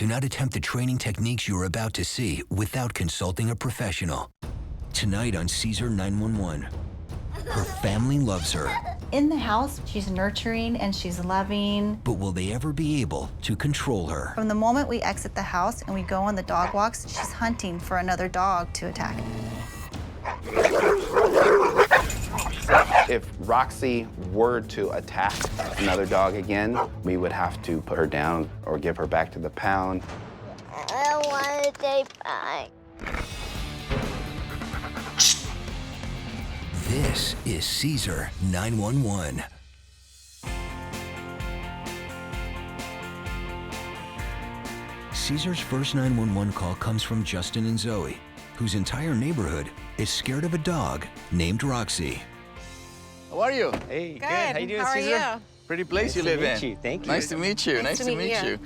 Do not attempt the training techniques you are about to see without consulting a professional. Tonight on Cesar 911, her family loves her. In the house, she's nurturing and she's loving. But will they ever be able to control her? From the moment we exit the house and we go on the dog walks, she's hunting for another dog to attack. If Roxy were to attack another dog again, we would have to put her down or give her back to the pound. I want to stay back. This is Cesar 911. Cesar's first 911 call comes from Justin and Zoe, whose entire neighborhood is scared of a dog named Roxy. How are you? Hey, good. How you doing, How are Cesar? you? Pretty place you live in. Nice to meet you. Thank you. Nice to meet you. Nice to meet you.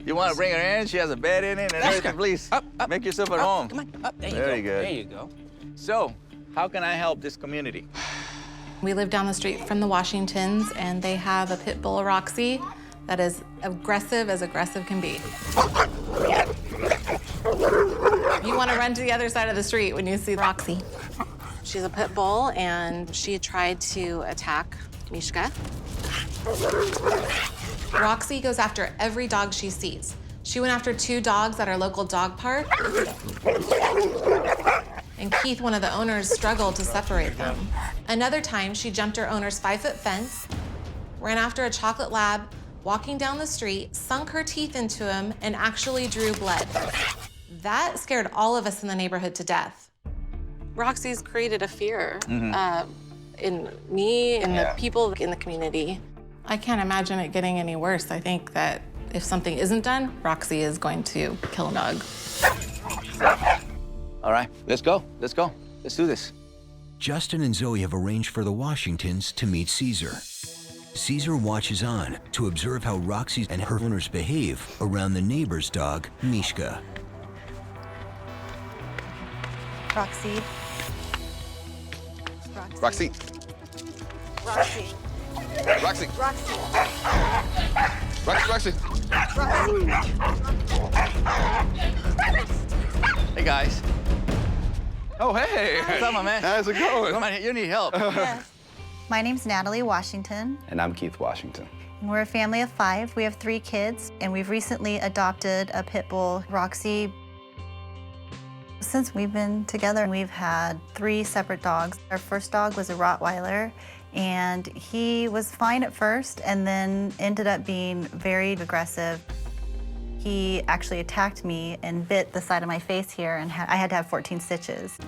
You want to bring her in? She has a bed in it and everything. Please, Up. make yourself at home. Come on, up. There you Very go. good. There you go. So, how can I help this community? We live down the street from the Washingtons, and they have a pit bull, Roxy, that is aggressive as aggressive can be. You want to run to the other side of the street when you see Roxy. She's a pit bull, and she tried to attack Mishka. Roxy goes after every dog she sees. She went after 2 dogs at our local dog park. And Keith, one of the owners, struggled to separate them. Another time, she jumped her owner's 5-foot fence, ran after a chocolate lab, walking down the street, sunk her teeth into him, and actually drew blood. That scared all of us in the neighborhood to death. Roxy's created a fear in me and the people in the community. I can't imagine it getting any worse. I think that if something isn't done, Roxy is going to kill a dog. All right, let's go. Let's go. Let's do this. Justin and Zoe have arranged for the Washingtons to meet Cesar. Cesar watches on to observe how Roxy and her owners behave around the neighbor's dog, Mishka. Roxy. Roxy. Roxy. Roxy. Roxy. Roxy. Hey, guys. Oh, hey. What's up, my man? How's it going? Come on, you need help. Yes. My name's Natalie Washington. And I'm Keith Washington. We're a family of 5. We have 3 kids, and we've recently adopted a pit bull, Roxy. Since we've been together, we've had 3 separate dogs. Our first dog was a Rottweiler, and he was fine at first and then ended up being very aggressive. He actually attacked me and bit the side of my face here, and I had to have 14 stitches.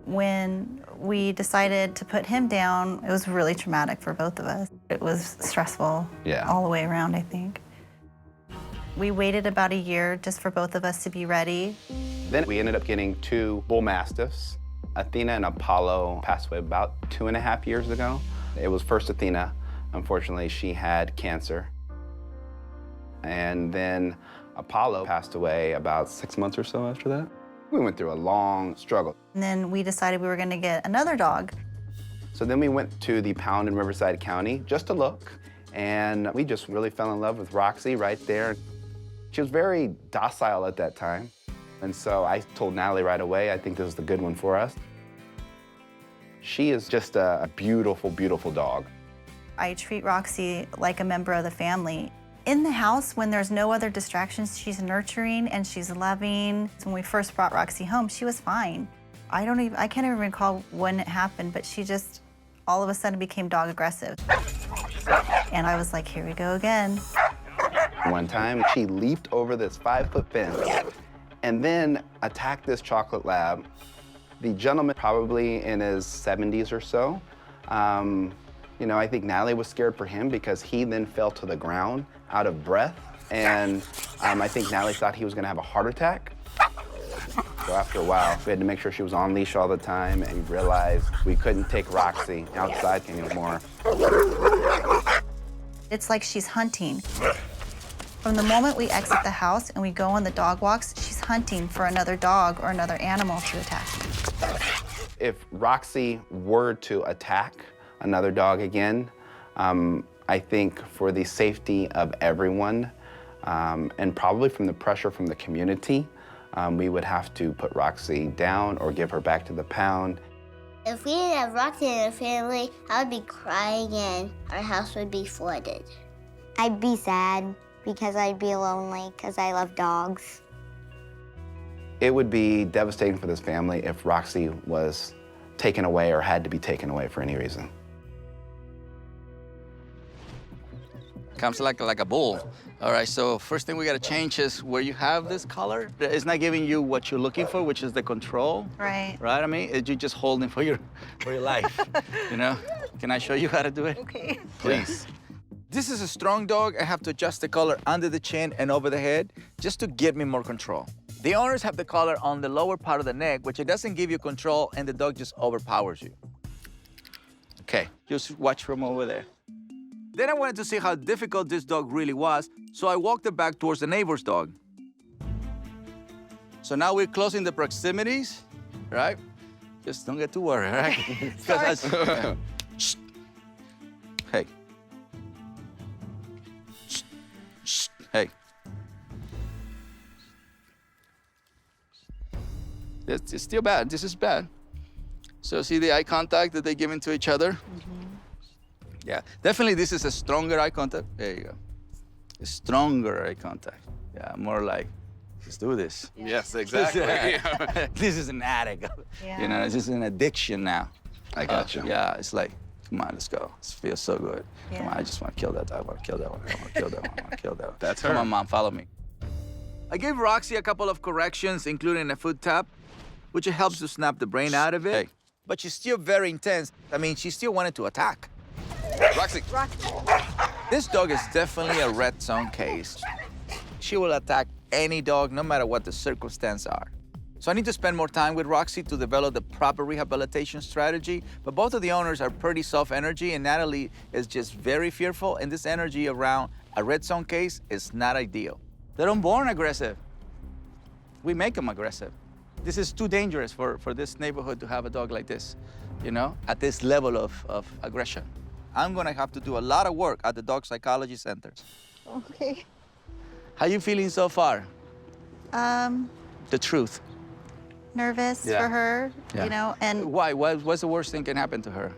When we decided to put him down, it was really traumatic for both of us. It was stressful all the way around, I think. We waited about a year just for both of us to be ready. Then we ended up getting 2 bull mastiffs. Athena and Apollo passed away about 2.5 years ago. It was first Athena. Unfortunately, she had cancer. And then Apollo passed away about 6 months or so after that. We went through a long struggle. And then we decided we were gonna get another dog. So then we went to the pound in Riverside County just to look, and we just really fell in love with Roxy right there. She was very docile at that time, and so I told Natalie right away, I think this is the good one for us. She is just a beautiful, beautiful dog. I treat Roxy like a member of the family. In the house, when there's no other distractions, she's nurturing and she's loving. When we first brought Roxy home, she was fine. I can't even recall when it happened, but she just all of a sudden became dog aggressive. And I was like, here we go again. One time, she leaped over this 5-foot fence and then attacked this chocolate lab. The gentleman, probably in his 70s or so, you know, I think Natalie was scared for him because he then fell to the ground out of breath. And I think Natalie thought he was gonna have a heart attack. So after a while, we had to make sure she was on leash all the time, and we realized we couldn't take Roxy outside anymore. It's like she's hunting. From the moment we exit the house and we go on the dog walks, she's hunting for another dog or another animal to attack. If Roxy were to attack another dog again, I think for the safety of everyone, And probably from the pressure from the community, we would have to put Roxy down or give her back to the pound. If we didn't have Roxy in our family, I would be crying and our house would be flooded. I'd be sad because I'd be lonely because I love dogs. It would be devastating for this family if Roxy was taken away or had to be taken away for any reason. Comes like a bull. All right, so first thing we gotta change is where you have this collar. It's not giving you what you're looking for, which is the control. Right. Right, I mean, you're just holding for your life, you know? Can I show you how to do it? Okay. Please. This is a strong dog. I have to adjust the collar under the chin and over the head just to give me more control. The owners have the collar on the lower part of the neck, which it doesn't give you control, and the dog just overpowers you. Okay, just watch from over there. Then I wanted to see how difficult this dog really was, so I walked it back towards the neighbor's dog. So now we're closing the proximities, right? Just don't get too worried, right? Sorry. Shh. Hey. Shh. Shh. Hey. It's still bad. This is bad. So see the eye contact that they're giving to each other? Yeah, definitely this is a stronger eye contact. There you go. A stronger eye contact. Yeah, more like, let's do this. Yes, exactly. This is an addict. Yeah. You know, this is an addiction now. I got you. Yeah, it's like, come on, let's go. It feels so good. Yeah. Come on, I just want to kill that dog. I want to kill that one. I want to kill that one. I want to kill that one. That's Come her. on, Mom, follow me. I gave Roxy a couple of corrections, including a foot tap, which helps to snap the brain out of it. Hey. But she's still very intense. I mean, she still wanted to attack. Roxy. This dog is definitely a red zone case. She will attack any dog, no matter what the circumstances are. So I need to spend more time with Roxy to develop the proper rehabilitation strategy. But both of the owners are pretty soft energy, and Natalie is just very fearful, and this energy around a red zone case is not ideal. They're unborn aggressive. We make them aggressive. This is too dangerous for this neighborhood to have a dog like this, you know, at this level of aggression. I'm gonna have to do a lot of work at the dog psychology center. Okay. How you feeling so far? The truth. Nervous Yeah. for her, Yeah. you know, and Why? What's the worst thing can happen to her?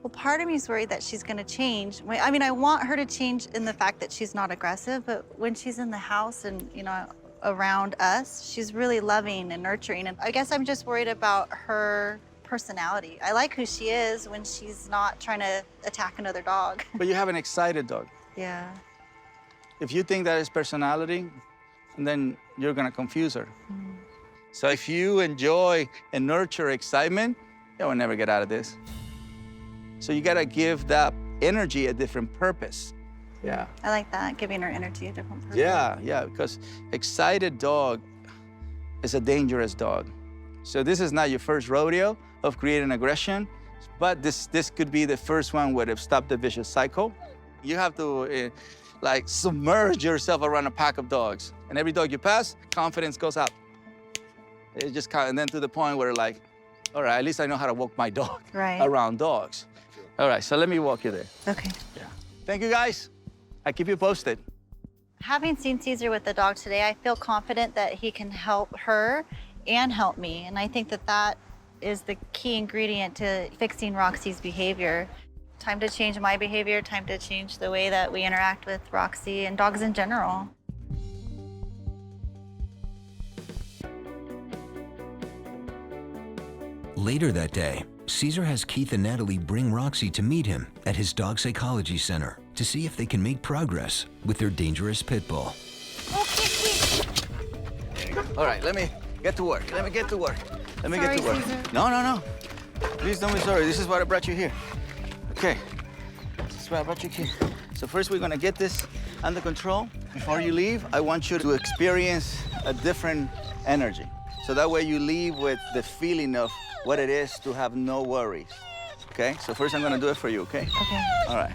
well, part of me is worried that she's going to change. I mean, I want her to change in the fact that she's not aggressive, but when she's in the house and, you know, around us, she's really loving and nurturing. And I guess I'm just worried about her personality. I like who she is when she's not trying to attack another dog. But you have an excited dog. Yeah. If you think that is personality, then you're gonna confuse her. So if you enjoy and nurture excitement, you will never get out of this. So you gotta give that energy a different purpose. Yeah. I like that, giving her energy a different purpose. Yeah, because excited dog is a dangerous dog. So this is not your first rodeo of creating aggression, but this could be the first one where they've stopped the vicious cycle. You have to like submerge yourself around a pack of dogs. And every dog you pass, confidence goes up. It just and then to the point where like, all right, at least I know how to walk my dog around dogs. All right, so let me walk you there. Okay. Yeah. Thank you, guys. I keep you posted. Having seen Cesar with the dog today, I feel confident that he can help her and help me. And I think that that is the key ingredient to fixing Roxy's behavior. Time to change my behavior, time to change the way that we interact with Roxy and dogs in general. Later that day, Cesar has Keith and Natalie bring Roxy to meet him at his dog psychology center to see if they can make progress with their dangerous pit bull. All right, let me get to work. Let me get to work. Let me get to work. Cesar. No. Please don't be sorry. This is why I brought you here. Okay. This is why I brought you here. So first we're gonna get this under control. Before you leave, I want you to experience a different energy. So that way you leave with the feeling of what it is to have no worries. Okay? So first I'm gonna do it for you, okay? Okay. All right.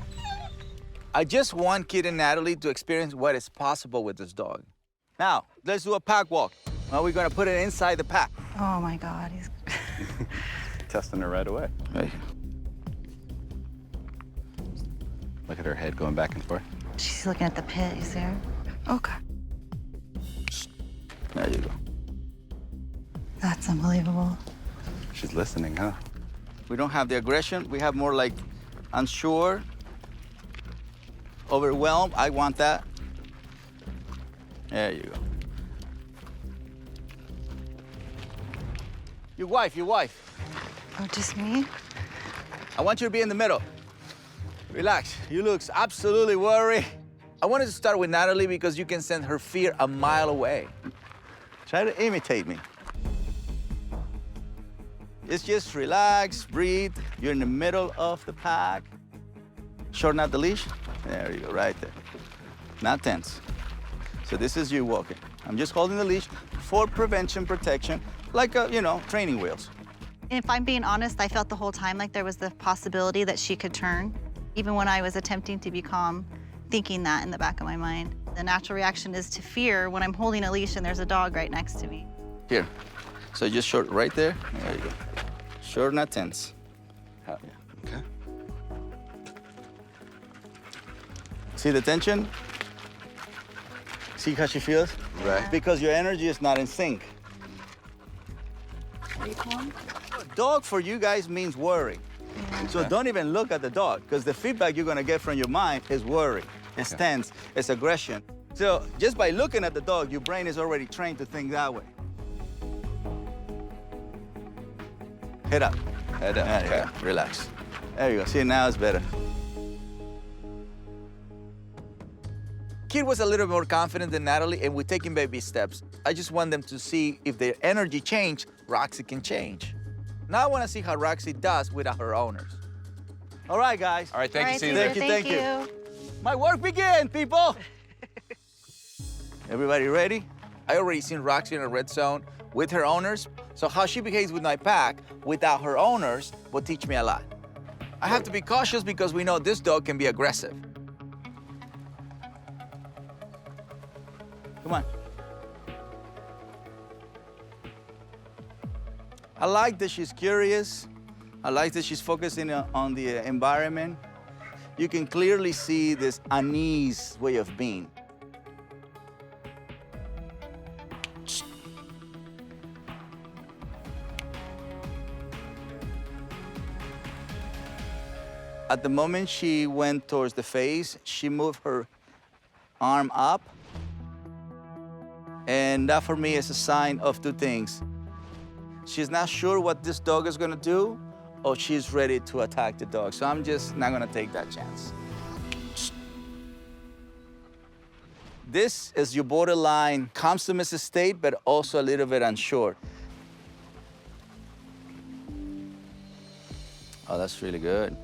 I just want Kid and Natalie to experience what is possible with this dog. Now, let's do a pack walk. Now we're gonna put it inside the pack. Oh my God, he's Testing her right away. Right. Look at her head going back and forth. she's looking at the pit, you see her? Okay. There you go. That's unbelievable. She's listening, huh? We don't have the aggression. We have more like unsure, overwhelmed. I want that. There you go. Your wife. Oh, just me? I want you to be in the middle. Relax. You look absolutely worried. I wanted to start with Natalie because you can sense her fear a mile away. Try to imitate me. It's just relax, breathe. You're in the middle of the pack. Shorten out the leash. There you go, right there. Not tense. So this is you walking. I'm just holding the leash for prevention, protection, like, training wheels. And if I'm being honest, I felt the whole time like there was the possibility that she could turn, even when I was attempting to be calm, thinking that in the back of my mind. The natural reaction is to fear when I'm holding a leash and there's a dog right next to me. Here. So just short right there. There you go. Short, not tense. Yeah. Okay. See the tension? See how she feels? Right. Because your energy is not in sync. Are you calm? Dog for you guys means worry. Yeah. So don't even look at the dog, because the feedback you're gonna get from your mind is worry, it's tense, it's aggression. So just by looking at the dog, your brain is already trained to think that way. Head up. Head up. There you go. Relax. There you go. See, now it's better. Kid was a little more confident than Natalie, and we're taking baby steps. I just want them to see if their energy change, Roxy can change. Now I want to see how Roxy does without her owners. All right, guys. All right, thank you, Cesar. Thank you. My work begins, people. Everybody ready? I already seen Roxy in a red zone with her owners, so how she behaves with my pack without her owners will teach me a lot. I have to be cautious because we know this dog can be aggressive. Come on. I like that she's curious. I like that she's focusing on the environment. You can clearly see this unease way of being. At the moment she went towards the face, she moved her arm up. And that for me is a sign of two things. She's not sure what this dog is gonna do, or she's ready to attack the dog. So I'm just not gonna take that chance. This is your borderline calm submissive state, but also a little bit unsure. Oh, that's really good.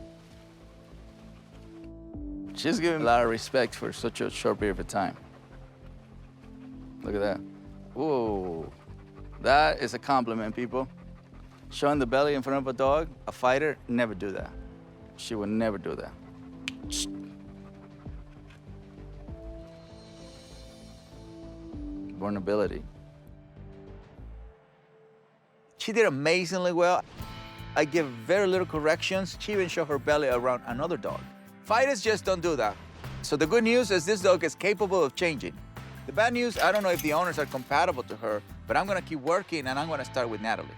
She's giving a lot of respect for such a short period of time. Look at that. Whoa. That is a compliment, people. Showing the belly in front of a dog, a fighter, never do that. She would never do that. Vulnerability. She did amazingly well. I give very little corrections. She even showed her belly around another dog. Fighters just don't do that. So the good news is this dog is capable of changing. The bad news, I don't know if the owners are compatible to her, but I'm gonna keep working and I'm gonna start with Natalie.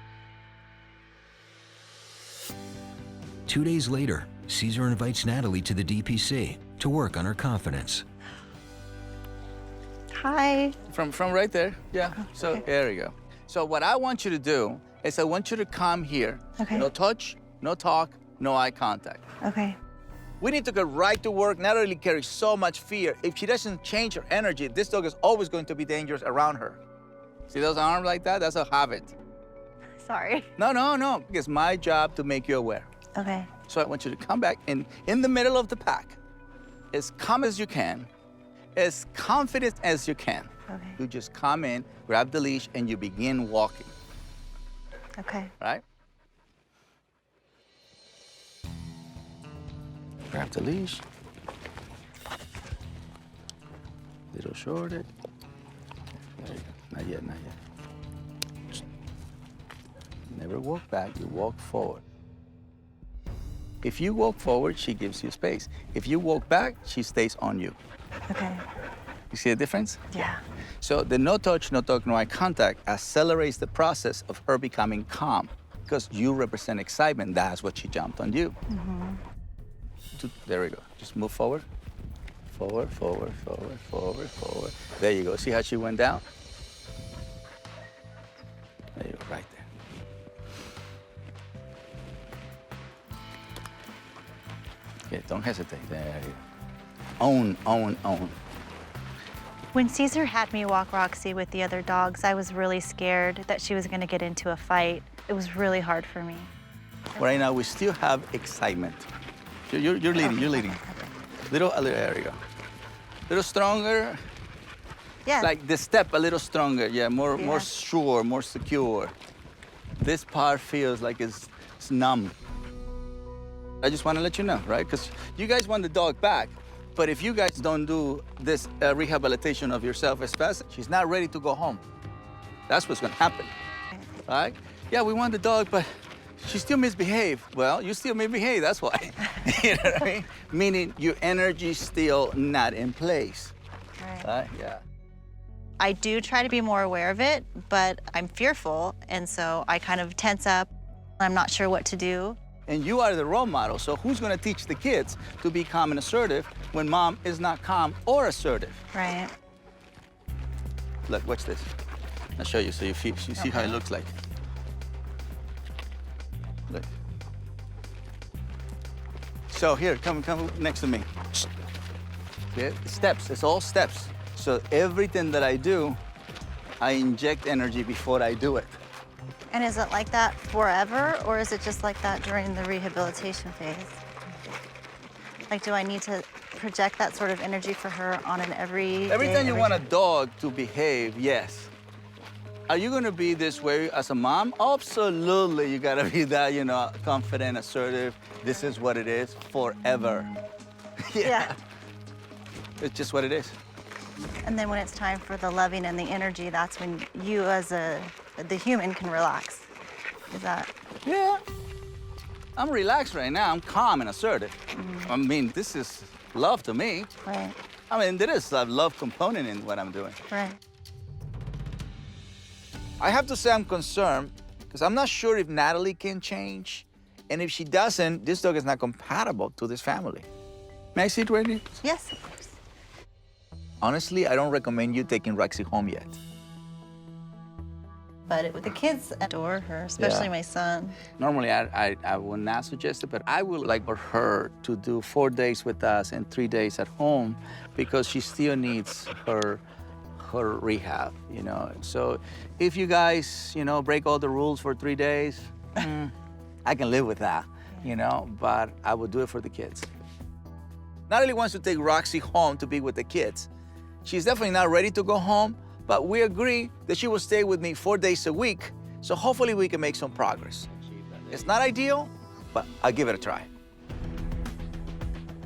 2 days later, Cesar invites Natalie to the DPC to work on her confidence. Hi. From right there, yeah. So okay. there you go. So what I want you to do is I want you to come here. Okay. No touch, no talk, no eye contact. Okay. We need to get right to work. Natalie carries so much fear. If she doesn't change her energy, this dog is always going to be dangerous around her. See those arms like that? That's a habit. Sorry. No. It's my job to make you aware. Okay. So I want you to come back in the middle of the pack, as calm as you can, as confident as you can. Okay. You just come in, grab the leash, and you begin walking, Okay. right? Grab the leash. Little shorter. There you go. Not yet. Never walk back, you walk forward. If you walk forward, she gives you space. If you walk back, she stays on you. Okay. You see a difference? Yeah. So the no touch, no talk, no eye contact accelerates the process of her becoming calm because you represent excitement. That's what she jumped on you. There we go. Just move forward. Forward, forward, forward, forward, forward. There you go. See how she went down? There you go, right there. Yeah, don't hesitate. There you go. Own, own, own. When Cesar had me walk Roxy with the other dogs, I was really scared that she was going to get into a fight. It was really hard for me. Right now, we still have excitement. You're leading, you're leading. Little, there you go. Little stronger. Yeah. Like the step a little stronger, yeah, more sure, more secure. This part feels like it's numb. I just want to let you know, right? Because you guys want the dog back, but if you guys don't do this rehabilitation of yourself as fast, she's not ready to go home. That's what's going to happen, right? Yeah, we want the dog, but she still misbehaved. Well, you still misbehave, that's why. You know what I mean? Meaning your energy's still not in place. Right. Yeah. I do try to be more aware of it, but I'm fearful, and so I kind of tense up. I'm not sure what to do. And you are the role model, so who's gonna teach the kids to be calm and assertive when mom is not calm or assertive? Right. Look, watch this. I'll show you so you see how it looks like. Look. So here, come next to me. Yeah, steps, it's all steps. So everything that I do, I inject energy before I do it. And is it like that forever, or is it just like that during the rehabilitation phase? Like, do I need to project that sort of energy for her on an every time you want a dog to behave, yes. Are you gonna be this way as a mom? Absolutely, you gotta be that, you know, confident, assertive. This is what it is forever. Yeah. It's just what it is. And then when it's time for the loving and the energy, that's when you as the human can relax. Is that? Yeah. I'm relaxed right now. I'm calm and assertive. I mean, this is love to me. Right. I mean, there is a love component in what I'm doing. Right. I have to say I'm concerned because I'm not sure if Natalie can change. And if she doesn't, this dog is not compatible to this family. May I see it right here? Yes, of course. Honestly, I don't recommend you taking Roxy home yet. But the kids adore her, especially Yeah. my son. Normally, I would not suggest it, but I would like for her to do 4 days with us and 3 days at home because she still needs her rehab, you know. So if you guys, you know, break all the rules for 3 days, I can live with that, you know, but I would do it for the kids. Natalie wants to take Roxy home to be with the kids. She's definitely not ready to go home, but we agree that she will stay with me 4 days a week, so hopefully we can make some progress. It's not ideal, but I'll give it a try.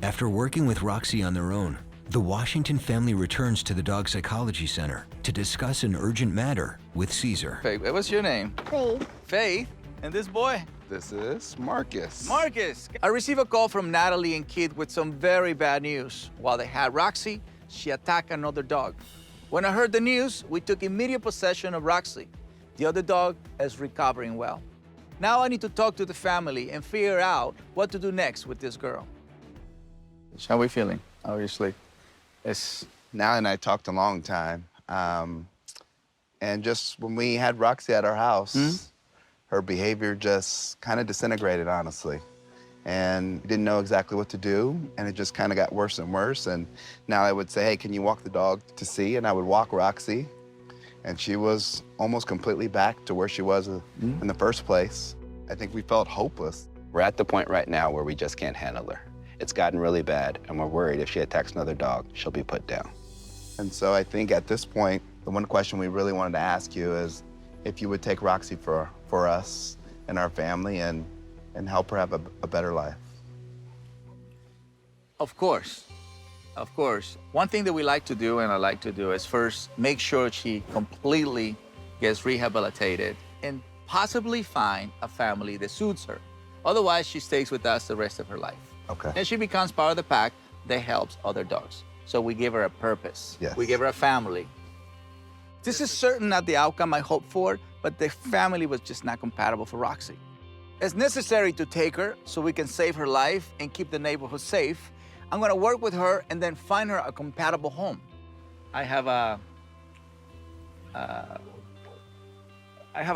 After working with Roxy on their own, the Washington family returns to the Dog Psychology Center to discuss an urgent matter with Cesar. Faith, what's your name? Please. Faith, and this boy? This is Marcus. Marcus. I received a call from Natalie and Kid with some very bad news. While they had Roxy, she attacked another dog. When I heard the news, we took immediate possession of Roxy. The other dog is recovering well. Now I need to talk to the family and figure out what to do next with this girl. How are we feeling? Obviously, it's... Now and I talked a long time. And just when we had Roxy at our house, her behavior just kind of disintegrated, honestly. And didn't know exactly what to do, and it just kind of got worse and worse. And now I would say, hey, can you walk the dog to see? And I would walk Roxy, and she was almost completely back to where she was in the first place. I think we felt hopeless. We're at the point right now where we just can't handle her. It's gotten really bad, and we're worried if she attacks another dog, she'll be put down. And so I think at this point, the one question we really wanted to ask you is if you would take Roxy for us and our family and help her have a better life. Of course. Of course. One thing that we like to do, and I like to do, is first make sure she completely gets rehabilitated and possibly find a family that suits her. Otherwise, she stays with us the rest of her life. Okay. And she becomes part of the pack that helps other dogs. So we gave her a purpose. Yes. We gave her a family. This is certainly not the outcome I hoped for, but the family was just not compatible for Roxy. It's necessary to take her so we can save her life and keep the neighborhood safe. I'm gonna work with her and then find her a compatible home. I have a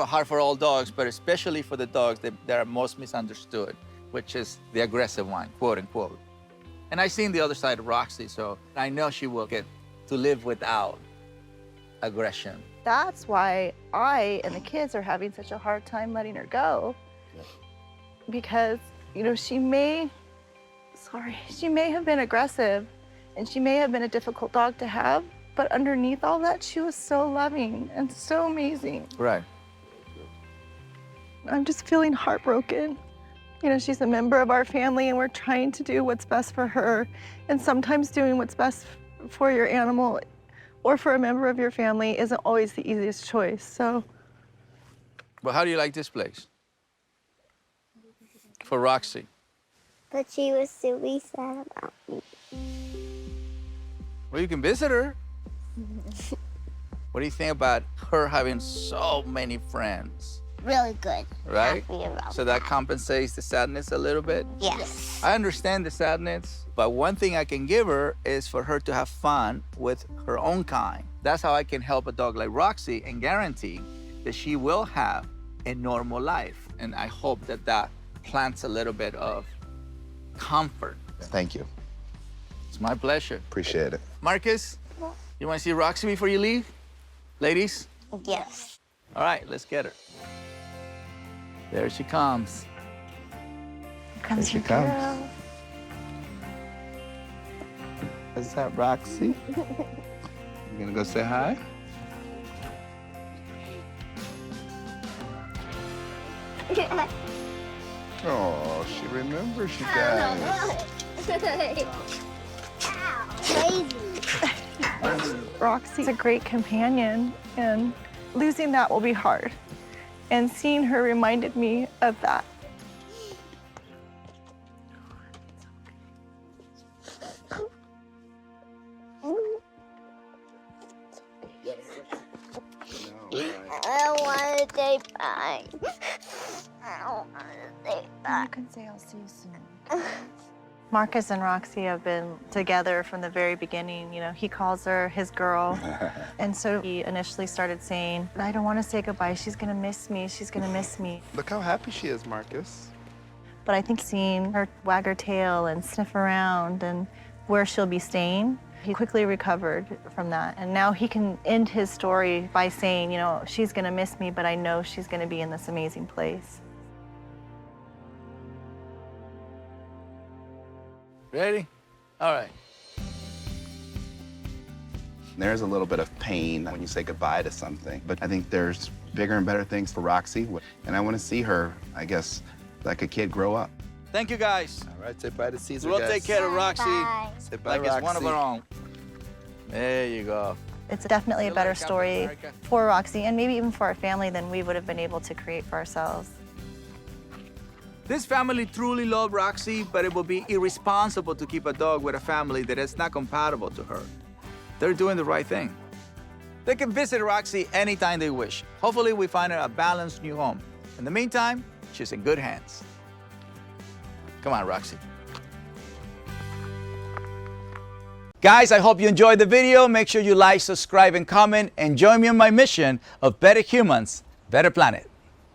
heart for all dogs, but especially for the dogs that are most misunderstood, which is the aggressive one, quote unquote. And I've seen the other side of Roxy, so I know she will get to live without aggression. That's why I and the kids are having such a hard time letting her go. Because, you know, she may have been aggressive and she may have been a difficult dog to have, but underneath all that, she was so loving and so amazing. Right. I'm just feeling heartbroken. You know, she's a member of our family and we're trying to do what's best for her. And sometimes doing what's best for your animal or for a member of your family isn't always the easiest choice, so. But how do you like this place? For Roxy. But she was really sad about me. Well, you can visit her. What do you think about her having so many friends? Really good. Right? Happy about So that compensates the sadness a little bit? Yes. I understand the sadness, but one thing I can give her is for her to have fun with her own kind. That's how I can help a dog like Roxy and guarantee that she will have a normal life. And I hope that that plants a little bit of comfort. Thank you. It's my pleasure. Appreciate it. Marcus, you want to see Roxy before you leave? Ladies? Yes. All right, let's get her. There she comes. Here she comes. Is that Roxy? You gonna go say hi? Oh, she remembers you guys. Roxy's a great companion, and losing that will be hard. And seeing her reminded me of that. I don't want to say bye. I don't want to say bye. You can say I'll see you soon. Marcus and Roxy have been together from the very beginning. You know, he calls her his girl. And so he initially started saying, I don't want to say goodbye. She's going to miss me. She's going to miss me. Look how happy she is, Marcus. But I think seeing her wag her tail and sniff around and where she'll be staying, he quickly recovered from that. And now he can end his story by saying, you know, she's going to miss me, but I know she's going to be in this amazing place. Ready? All right. There's a little bit of pain when you say goodbye to something, but I think there's bigger and better things for Roxy, and I want to see her, I guess, like a kid grow up. Thank you, guys. All right, say bye to Cesar, We'll guys. take care of Roxy Bye. Say bye, like it's one of Roxy. our own. There you go. It's definitely a Feel better like Captain story America. for Roxy and maybe even for our family than we would have been able to create for ourselves. This family truly loved Roxy, but it would be irresponsible to keep a dog with a family that is not compatible to her. They're doing the right thing. They can visit Roxy anytime they wish. Hopefully we find her a balanced new home. In the meantime, she's in good hands. Come on, Roxy. Guys, I hope you enjoyed the video. Make sure you like, subscribe, and comment, and join me on my mission of better humans, better planet.